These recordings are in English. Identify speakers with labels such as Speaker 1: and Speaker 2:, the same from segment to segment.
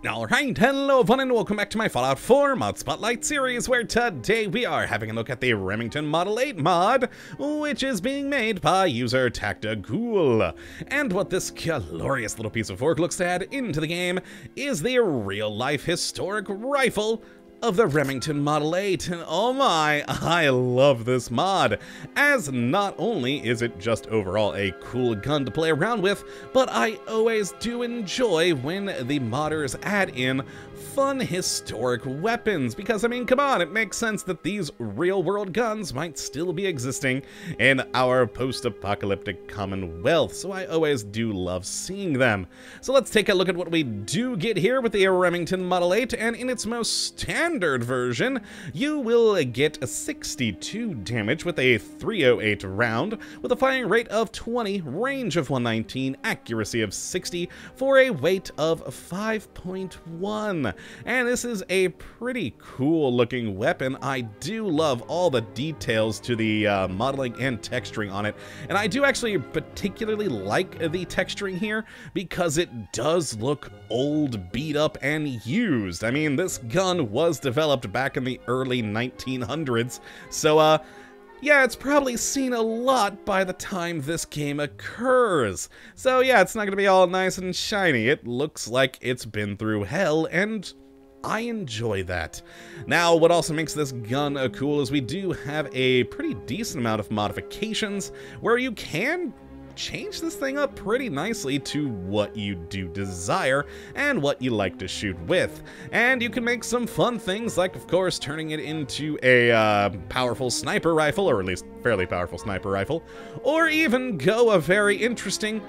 Speaker 1: Alright, hello everyone and welcome back to my Fallout 4 Mod Spotlight series, where today we are having a look at the Remington Model 8 mod, which is being made by user Tactical. And what this glorious little piece of work looks to add into the game is the real-life historic rifle of the Remington Model 8, and oh my, I love this mod, as not only is it just overall a cool gun to play around with, but I always do enjoy when the modders add in fun historic weapons, because I mean, come on, it makes sense that these real-world guns might still be existing in our post-apocalyptic Commonwealth, so I always do love seeing them. So let's take a look at what we do get here with the Remington Model 8, and in its most standard version, you will get a 62 damage with a 308 round, with a firing rate of 20, range of 119, accuracy of 60, for a weight of 5.1. And this is a pretty cool looking weapon. I do love all the details to the modeling and texturing on it, and I do actually particularly like the texturing here because it does look old, beat up, and used. I mean, this gun was developed back in the early 1900s, so yeah, it's probably seen a lot by the time this game occurs. So yeah, it's not gonna be all nice and shiny. It looks like it's been through hell, and I enjoy that. Now, what also makes this gun cool is we do have a pretty decent amount of modifications where you can change this thing up pretty nicely to what you do desire and what you like to shoot with. And you can make some fun things like, of course, turning it into a powerful sniper rifle, or at least fairly powerful sniper rifle, or even go a very interesting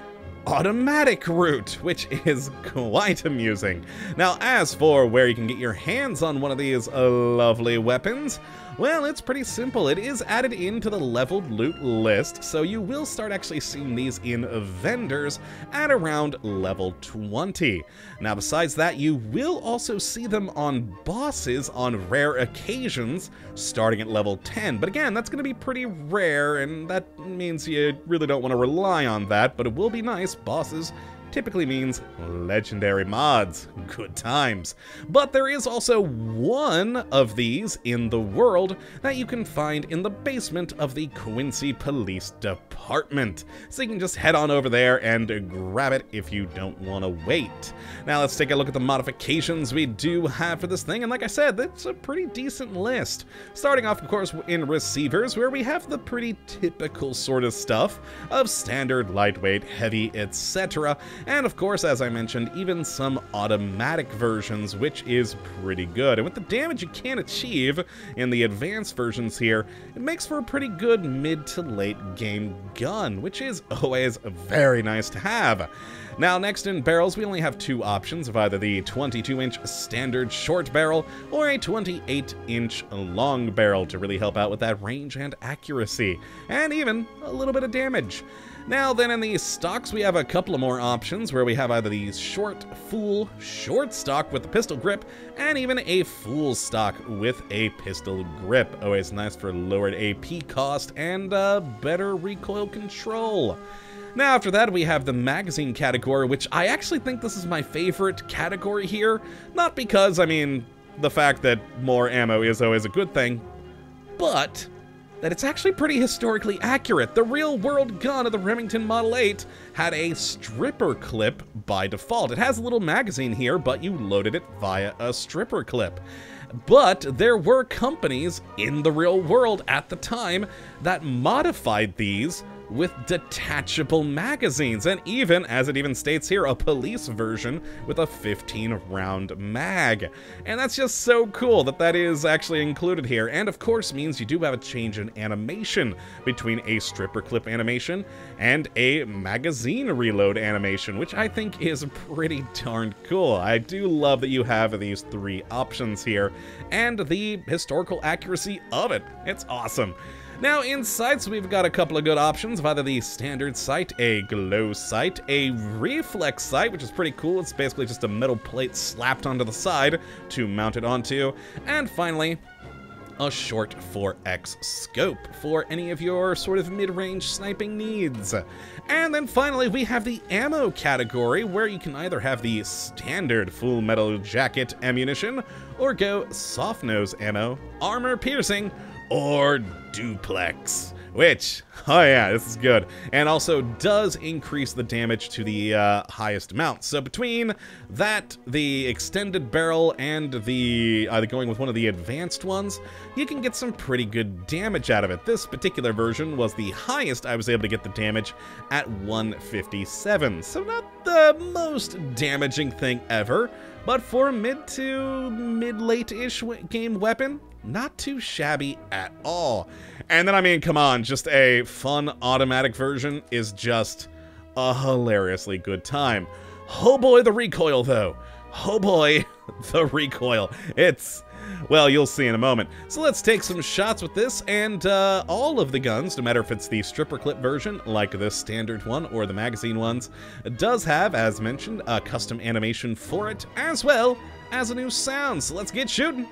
Speaker 1: automatic route, which is quite amusing. Now, as for where you can get your hands on one of these lovely weapons, well, it's pretty simple. It is added into the leveled loot list, so you will start actually seeing these in vendors at around level 20. Now, besides that, you will also see them on bosses on rare occasions, starting at level 10. But again, that's going to be pretty rare, and that means you really don't want to rely on that, but it will be nice. Bosses typically means legendary mods. Good times. But there is also one of these in the world that you can find in the basement of the Quincy Police Department. So you can just head on over there and grab it if you don't want to wait. Now let's take a look at the modifications we do have for this thing, and like I said, that's a pretty decent list. Starting off, of course, in receivers, where we have the pretty typical sort of stuff of standard, lightweight, heavy, etc. And of course, as I mentioned, even some automatic versions, which is pretty good. And with the damage you can achieve in the advanced versions here, it makes for a pretty good mid to late game gun, which is always very nice to have. Now, next in barrels, we only have two options of either the 22-inch standard short barrel or a 28-inch long barrel to really help out with that range and accuracy, and even a little bit of damage. Now then, in the stocks, we have a couple of more options where we have either the full short stock with the pistol grip, and even a full stock with a pistol grip. Always nice for lowered AP cost and better recoil control. Now, after that, we have the magazine category, which I actually think this is my favorite category here. Not because, I mean, the fact that more ammo is always a good thing, but that it's actually pretty historically accurate. The real-world gun of the Remington Model 8 had a stripper clip by default. It has a little magazine here, but you loaded it via a stripper clip. But there were companies in the real world at the time that modified these with detachable magazines, and even, as it even states here, a police version with a 15-round mag. And that's just so cool that that is actually included here, and of course means you do have a change in animation between a stripper clip animation and a magazine reload animation, which I think is pretty darn cool. I do love that you have these three options here, and the historical accuracy of it. It's awesome. Now, in sights, we've got a couple of good options of either the standard sight, a glow sight, a reflex sight, which is pretty cool. It's basically just a metal plate slapped onto the side to mount it onto, and finally, a short 4x scope for any of your sort of mid-range sniping needs. And then finally, we have the ammo category, where you can either have the standard full metal jacket ammunition, or go soft nose ammo, armor piercing, or duplex. Which, oh yeah, this is good. And also does increase the damage to the highest amount. So between that, the extended barrel, and the going with one of the advanced ones, you can get some pretty good damage out of it. This particular version was the highest I was able to get the damage at 157. So not the most damaging thing ever, but for a mid to mid-late-ish game weapon, not too shabby at all. And then, I mean, come on, just a fun automatic version is just a hilariously good time. Oh boy, the recoil, though. Oh boy, the recoil. It's, well, you'll see in a moment. So let's take some shots with this, and all of the guns, no matter if it's the stripper clip version, like the standard one, or the magazine ones, does have, as mentioned, a custom animation for it, as well as a new sound. So let's get shooting.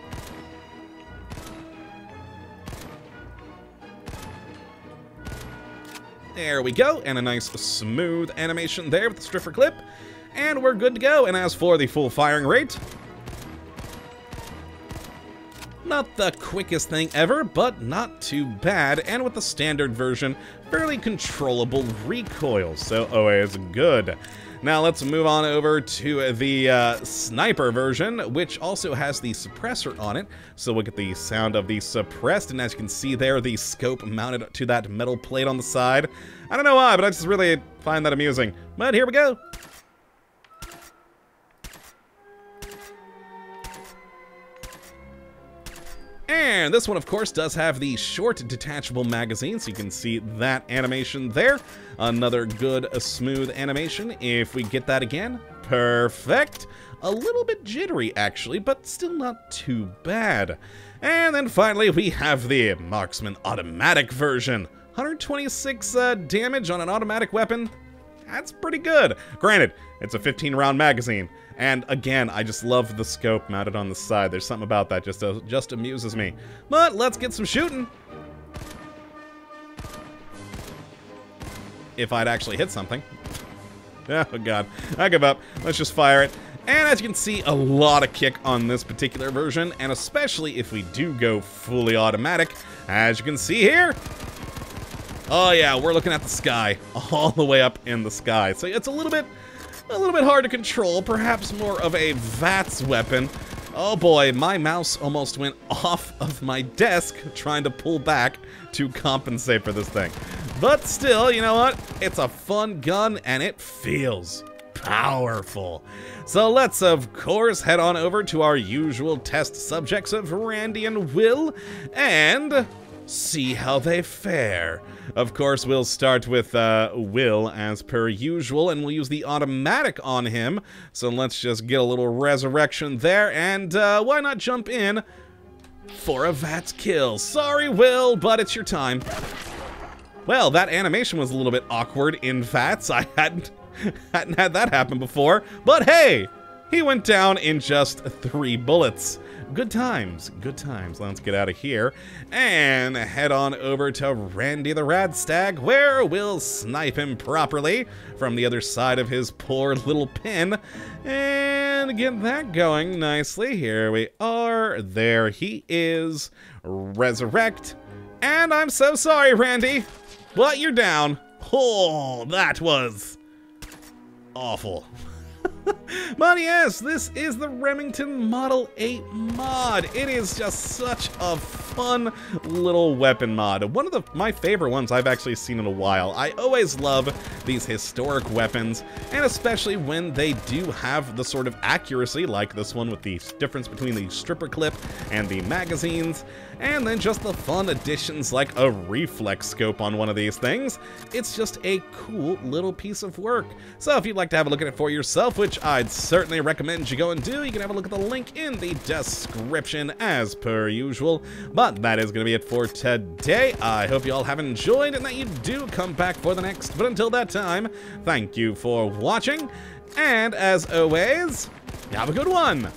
Speaker 1: There we go, and a nice smooth animation there with the stripper clip, and we're good to go. And as for the full firing rate, not the quickest thing ever, but not too bad, and with the standard version, fairly controllable recoil, so always good. Now let's move on over to the sniper version, which also has the suppressor on it, so we'll get the sound of the suppressed, and as you can see there, the scope mounted to that metal plate on the side. I don't know why, but I just really find that amusing. But here we go. And this one, of course, does have the short detachable magazine, so you can see that animation there. Another good, smooth animation. If we get that again, perfect. A little bit jittery, actually, but still not too bad. And then finally, we have the Marksman automatic version. 126 damage on an automatic weapon. That's pretty good. Granted, it's a 15-round magazine. And again, I just love the scope mounted on the side. There's something about that just amuses me. But let's get some shooting. If I'd actually hit something. Oh god, I give up. Let's just fire it. And as you can see, a lot of kick on this particular version, and especially if we do go fully automatic, as you can see here. Oh yeah, we're looking at the sky, all the way up in the sky. So it's a little bit hard to control, perhaps more of a VATS weapon. Oh boy, my mouse almost went off of my desk trying to pull back to compensate for this thing. But still, you know what? It's a fun gun and it feels powerful. So let's, of course, head on over to our usual test subjects of Randy and Will and see how they fare. Of course, we'll start with Will as per usual, and we'll use the automatic on him. So let's just get a little resurrection there, and why not jump in for a VATS kill? Sorry, Will, but it's your time. Well, that animation was a little bit awkward in VATS. I hadn't had that happen before, but hey, he went down in just 3 bullets. Good times, good times. Let's get out of here and head on over to Randy the Radstag, where we'll snipe him properly from the other side of his poor little pin and get that going nicely. Here we are. There he is. Resurrect. And I'm so sorry, Randy, but you're down. Oh, that was awful. But yes, this is the Remington Model 8 mod. It is just such a fun little weapon mod. One of my favorite ones I've actually seen in a while. I always love these historic weapons, and especially when they do have the sort of accuracy, like this one with the difference between the stripper clip and the magazines, and then just the fun additions like a reflex scope on one of these things. It's just a cool little piece of work. So if you'd like to have a look at it for yourself, which I'd certainly recommend you go and do, you can have a look at the link in the description as per usual. But that is going to be it for today. I hope you all have enjoyed and that you do come back for the next. But until that time, thank you for watching. And as always, have a good one.